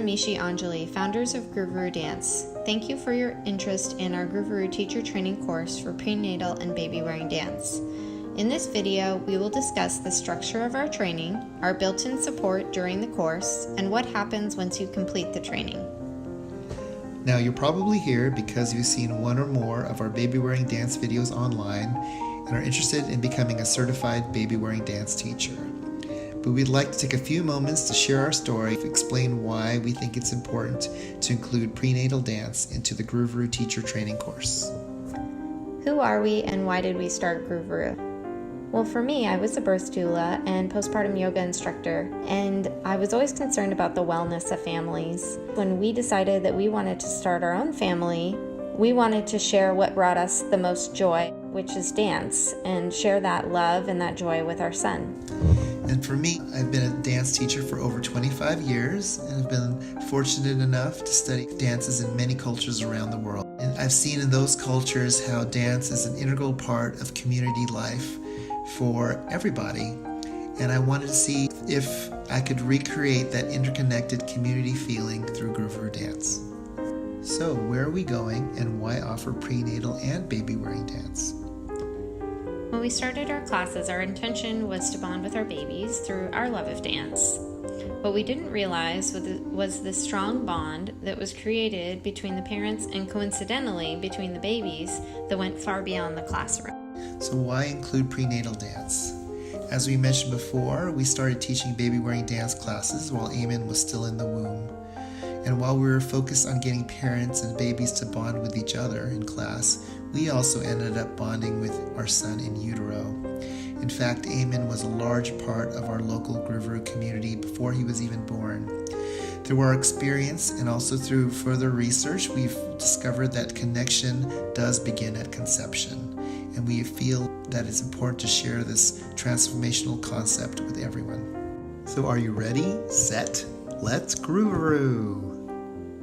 and Mishi Anjali, founders of Guruvuru Dance. Thank you for your interest in our Guruvuru teacher training course for prenatal and baby-wearing dance. In this video, we will discuss the structure of our training, our built-in support during the course, and what happens once you complete the training. Now, you're probably here because you've seen one or more of our baby-wearing dance videos online and are interested in becoming a certified baby-wearing dance teacher. But we'd like to take a few moments to share our story, to explain why we think it's important to include prenatal dance into the Guruvuru teacher training course. Who are we and why did we start Guruvuru? Well, for me, I was a birth doula and postpartum yoga instructor, and I was always concerned about the wellness of families. When we decided that we wanted to start our own family, we wanted to share what brought us the most joy, which is dance, and share that love and that joy with our son. And for me, I've been a dance teacher for over 25 years and have been fortunate enough to study dances in many cultures around the world. And I've seen in those cultures how dance is an integral part of community life for everybody. And I wanted to see if I could recreate that interconnected community feeling through Guruvuru dance. So where are we going and why offer prenatal and baby-wearing dance? When we started our classes, our intention was to bond with our babies through our love of dance. What we didn't realize was the strong bond that was created between the parents and coincidentally between the babies that went far beyond the classroom. So why include prenatal dance? As we mentioned before, we started teaching baby-wearing dance classes while Eamon was still in the womb. And while we were focused on getting parents and babies to bond with each other in class, we also ended up bonding with our son in utero. In fact, Eamon was a large part of our local Guruvuru community before he was even born. Through our experience and also through further research, we've discovered that connection does begin at conception. And we feel that it's important to share this transformational concept with everyone. So are you ready, set, let's Guruvuru!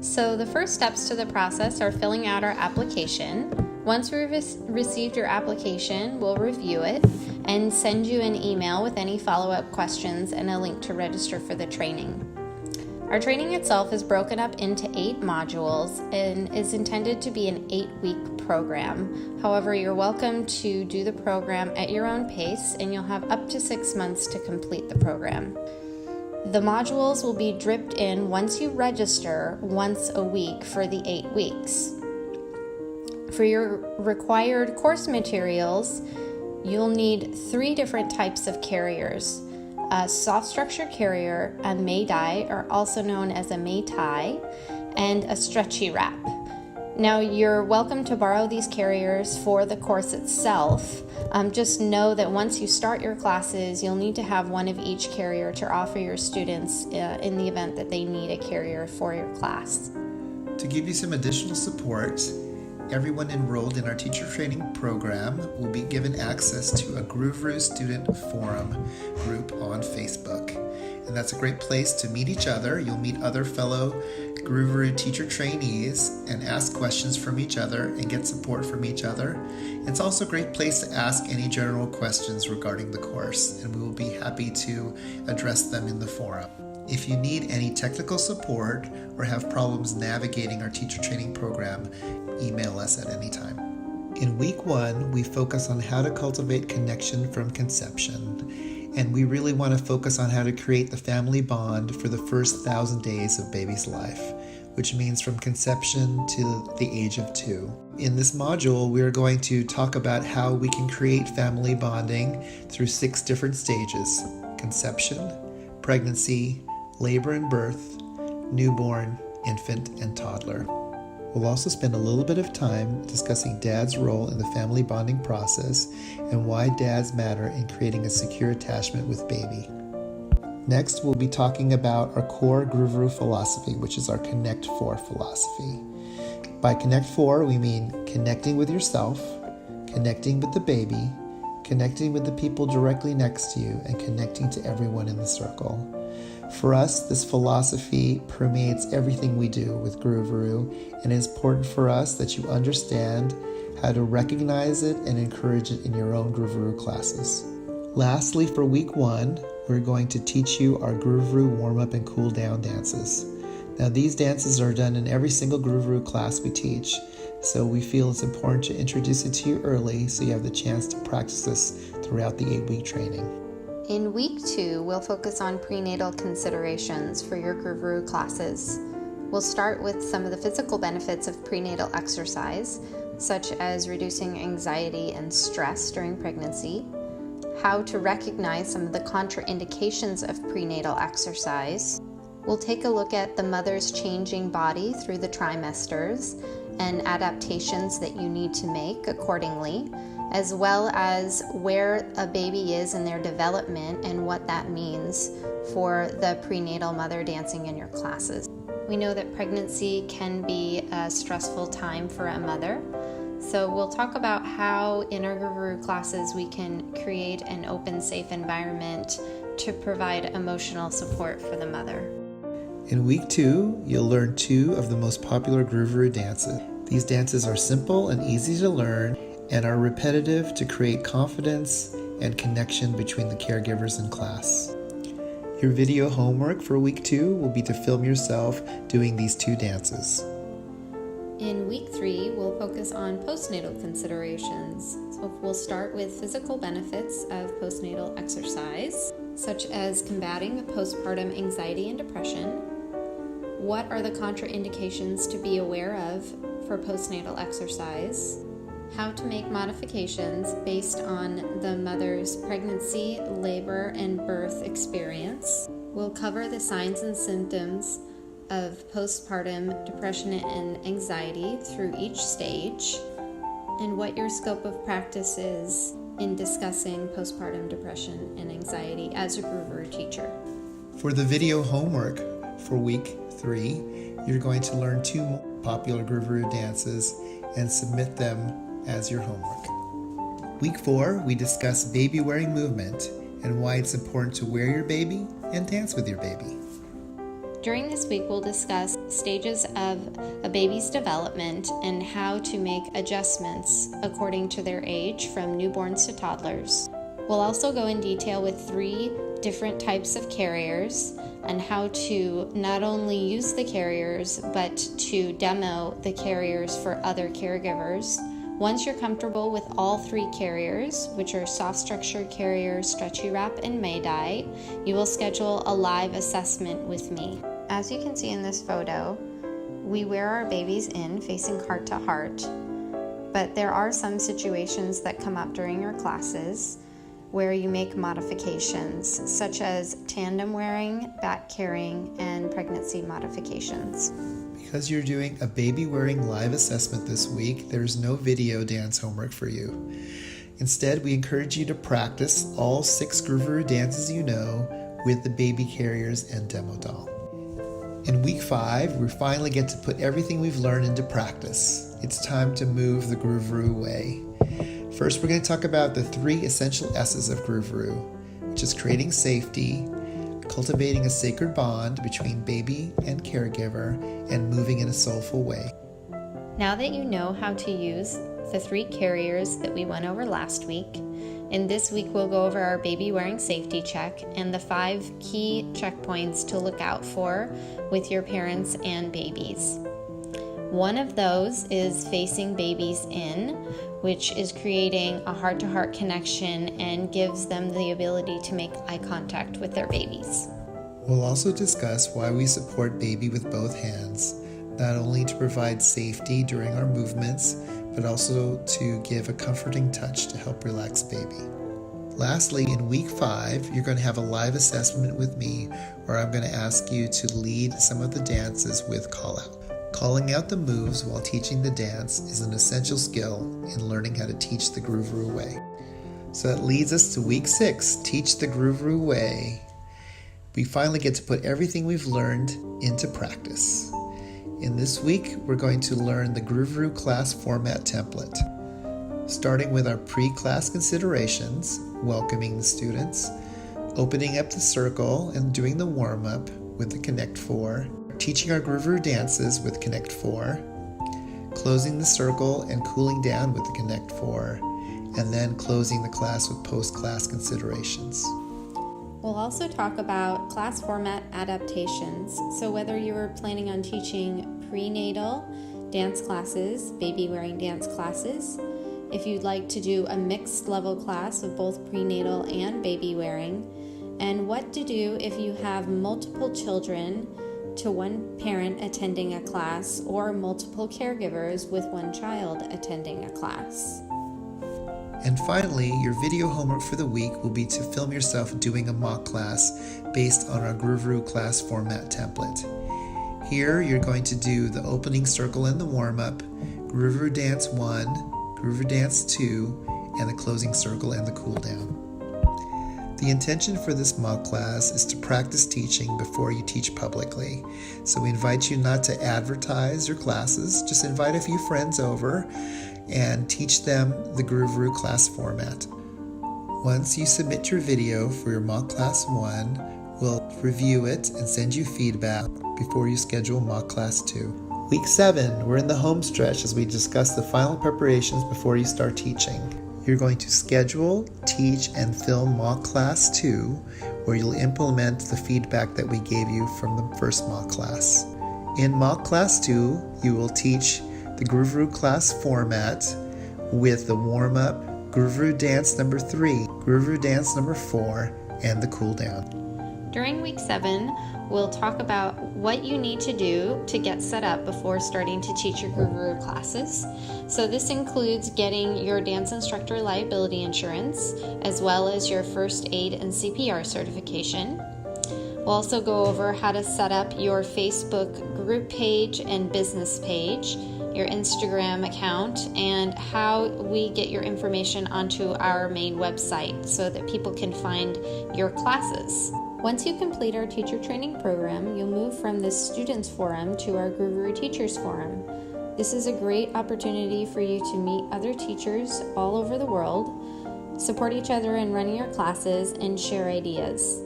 So the first steps to the process are filling out our application. Once we've received your application, we'll review it and send you an email with any follow-up questions and a link to register for the training. Our training itself is broken up into 8 modules and is intended to be an 8-week program. However, you're welcome to do the program at your own pace and you'll have up to 6 months to complete the program. The modules will be dripped in once you register once a week for the 8 weeks. For your required course materials, you'll need 3 different types of carriers. A soft structure carrier, a May-Dye, or also known as a May-Tie, and a stretchy wrap. Now, you're welcome to borrow these carriers for the course itself. Just know that once you start your classes, you'll need to have one of each carrier to offer your students in the event that they need a carrier for your class. To give you some additional support, everyone enrolled in our teacher training program will be given access to a Guruvuru student forum group on Facebook. And that's a great place to meet each other. You'll meet other fellow Guruvuru teacher trainees and ask questions from each other and get support from each other. It's also a great place to ask any general questions regarding the course, and we will be happy to address them in the forum. If you need any technical support or have problems navigating our teacher training program, email us at any time. In week 1, we focus on how to cultivate connection from conception, and we really want to focus on how to create the family bond for the first 1,000 days of baby's life, which means from conception to the age of 2. In this module, we are going to talk about how we can create family bonding through 6 different stages: conception, pregnancy, labor and birth, newborn, infant, and toddler. We'll also spend a little bit of time discussing Dad's role in the family bonding process and why dads matter in creating a secure attachment with baby. Next, we'll be talking about our core Guruvuru philosophy, which is our Connect 4 philosophy. By Connect 4, we mean connecting with yourself, connecting with the baby, connecting with the people directly next to you, and connecting to everyone in the circle. For us, this philosophy permeates everything we do with Guruvuru, and it's important for us that you understand how to recognize it and encourage it in your own Guruvuru classes. Lastly, for week 1, we're going to teach you our Guruvuru warm-up and cool-down dances. Now these dances are done in every single GrooveRoo class we teach, so we feel it's important to introduce it to you early so you have the chance to practice this throughout the 8-week training. In week 2, we'll focus on prenatal considerations for your GrooveRoo classes. We'll start with some of the physical benefits of prenatal exercise, such as reducing anxiety and stress during pregnancy, how to recognize some of the contraindications of prenatal exercise. We'll take a look at the mother's changing body through the trimesters and adaptations that you need to make accordingly, as well as where a baby is in their development and what that means for the prenatal mother dancing in your classes. We know that pregnancy can be a stressful time for a mother, so we'll talk about how in our GrooveRoo classes we can create an open, safe environment to provide emotional support for the mother. In week 2, you'll learn 2 of the most popular GrooveRoo dances. These dances are simple and easy to learn and are repetitive to create confidence and connection between the caregivers in class. Your video homework for week 2 will be to film yourself doing these 2 dances. In week 3, we'll focus on postnatal considerations. So we'll start with physical benefits of postnatal exercise, such as combating postpartum anxiety and depression. What are the contraindications to be aware of for postnatal exercise? How to make modifications based on the mother's pregnancy, labor, and birth experience. We'll cover the signs and symptoms of postpartum depression and anxiety through each stage, and what your scope of practice is in discussing postpartum depression and anxiety as a GrooveRoo teacher. For the video homework for week 3, you're going to learn 2 popular GrooveRoo dances and submit them as your homework. Week 4, we discuss baby wearing movement and why it's important to wear your baby and dance with your baby. During this week, we'll discuss stages of a baby's development and how to make adjustments according to their age from newborns to toddlers. We'll also go in detail with 3 different types of carriers and how to not only use the carriers, but to demo the carriers for other caregivers. Once you're comfortable with all 3 carriers, which are soft structured carriers, stretchy wrap, and May-Dye, you will schedule a live assessment with me. As you can see in this photo, we wear our babies in facing heart to heart, but there are some situations that come up during your classes where you make modifications, such as tandem wearing, back carrying, and pregnancy modifications. Because you're doing a baby wearing live assessment this week, there's no video dance homework for you. Instead, we encourage you to practice all 6 GrooveRoo dances you know with the baby carriers and demo doll. In week 5, we finally get to put everything we've learned into practice. It's time to move the GrooveRoo way. First, we're going to talk about the 3 essential S's of GrooveRoo, which is creating safety, cultivating a sacred bond between baby and caregiver, and moving in a soulful way. Now that you know how to use the 3 carriers that we went over last week, in this week we'll go over our baby wearing safety check and the 5 key checkpoints to look out for with your parents and babies. One of those is facing babies in, which is creating a heart-to-heart connection and gives them the ability to make eye contact with their babies. We'll also discuss why we support baby with both hands, not only to provide safety during our movements, but also to give a comforting touch to help relax baby. Lastly, in week 5, you're going to have a live assessment with me where I'm going to ask you to lead some of the dances with call-out. Calling out the moves while teaching the dance is an essential skill in learning how to teach the GrooveRoo way. So that leads us to week 6, teach the GrooveRoo way. We finally get to put everything we've learned into practice. In this week, we're going to learn the GrooveRoo class format template. Starting with our pre-class considerations, welcoming the students, opening up the circle and doing the warm-up with the Connect 4, teaching our GrooveRoo dances with Connect 4, closing the circle and cooling down with the Connect 4, and then closing the class with post-class considerations. We'll also talk about class format adaptations. So whether you were planning on teaching prenatal dance classes, baby wearing dance classes, if you'd like to do a mixed level class of both prenatal and baby wearing, and what to do if you have multiple children to one parent attending a class or multiple caregivers with one child attending a class. And finally, your video homework for the week will be to film yourself doing a mock class based on our Groovaroo class format template. Here, you're going to do the opening circle and the warm-up, Groovaroo Dance 1, Groovaroo Dance 2, and the closing circle and the cool down. The intention for this mock class is to practice teaching before you teach publicly. So we invite you not to advertise your classes, just invite a few friends over and teach them the Groovaroo class format. Once you submit your video for your mock class 1, we'll review it and send you feedback before you schedule mock class 2. Week 7, we're in the home stretch as we discuss the final preparations before you start teaching. You're going to schedule, teach, and film mock class 2, where you'll implement the feedback that we gave you from the first mock class. In mock class 2, you will teach the Groovaroo class format with the warm-up, Groovaroo Dance number 3, Groovaroo Dance number 4, and the cool down. During week 7, we'll talk about what you need to do to get set up before starting to teach your Groovaroo classes. So this includes getting your dance instructor liability insurance, as well as your first aid and CPR certification. We'll also go over how to set up your Facebook group page and business page, your Instagram account, and how we get your information onto our main website so that people can find your classes. Once you complete our teacher training program, you'll move from the Students Forum to our Groovaroo Teachers Forum. This is a great opportunity for you to meet other teachers all over the world, support each other in running your classes, and share ideas.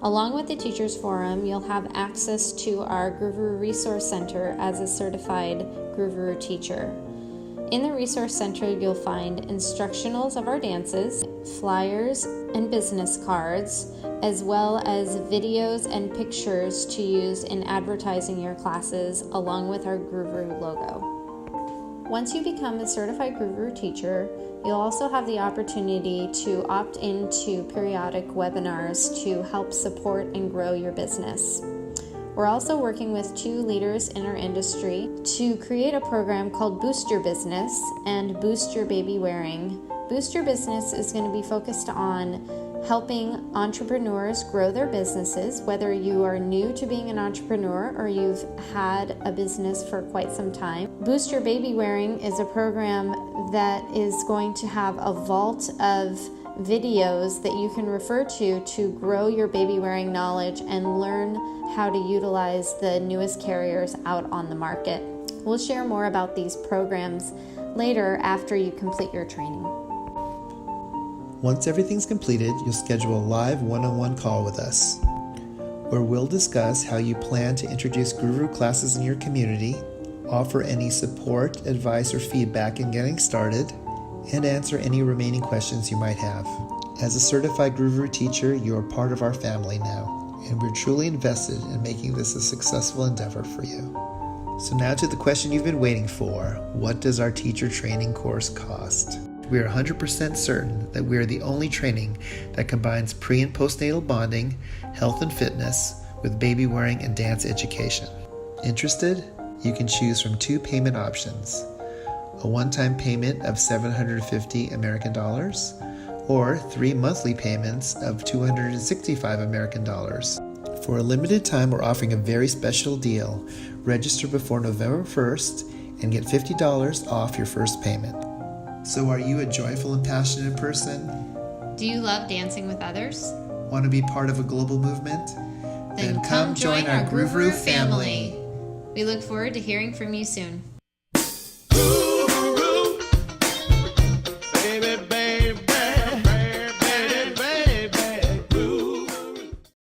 Along with the Teachers Forum, you'll have access to our Groovaroo Resource Center as a certified Groovaroo teacher. In the Resource Center, you'll find instructionals of our dances, flyers and business cards, as well as videos and pictures to use in advertising your classes along with our Groovaroo logo. Once you become a certified Groovaroo teacher, you'll also have the opportunity to opt into periodic webinars to help support and grow your business. We're also working with 2 leaders in our industry to create a program called Boost Your Business and Boost Your Baby Wearing. Boost Your Business is going to be focused on helping entrepreneurs grow their businesses, whether you are new to being an entrepreneur or you've had a business for quite some time. Boost Your Baby Wearing is a program that is going to have a vault of videos that you can refer to grow your baby wearing knowledge and learn how to utilize the newest carriers out on the market. We'll share more about these programs later after you complete your training. Once everything's completed, you'll schedule a live one-on-one call with us, where we'll discuss how you plan to introduce Groovaroo classes in your community, offer any support, advice, or feedback in getting started, and answer any remaining questions you might have. As a certified Groovaroo teacher, you are part of our family now, and we're truly invested in making this a successful endeavor for you. So now to the question you've been waiting for: what does our teacher training course cost? We are 100% certain that we are the only training that combines pre- and postnatal bonding, health and fitness, with baby wearing and dance education. Interested? You can choose from 2 payment options: a one-time payment of $750 American dollars, or 3 monthly payments of $265 American dollars. For a limited time, we're offering a very special deal. Register before November 1st and get $50 off your first payment. So are you a joyful and passionate person? Do you love dancing with others? Want to be part of a global movement? Then come join our Groovaroo family. We look forward to hearing from you soon.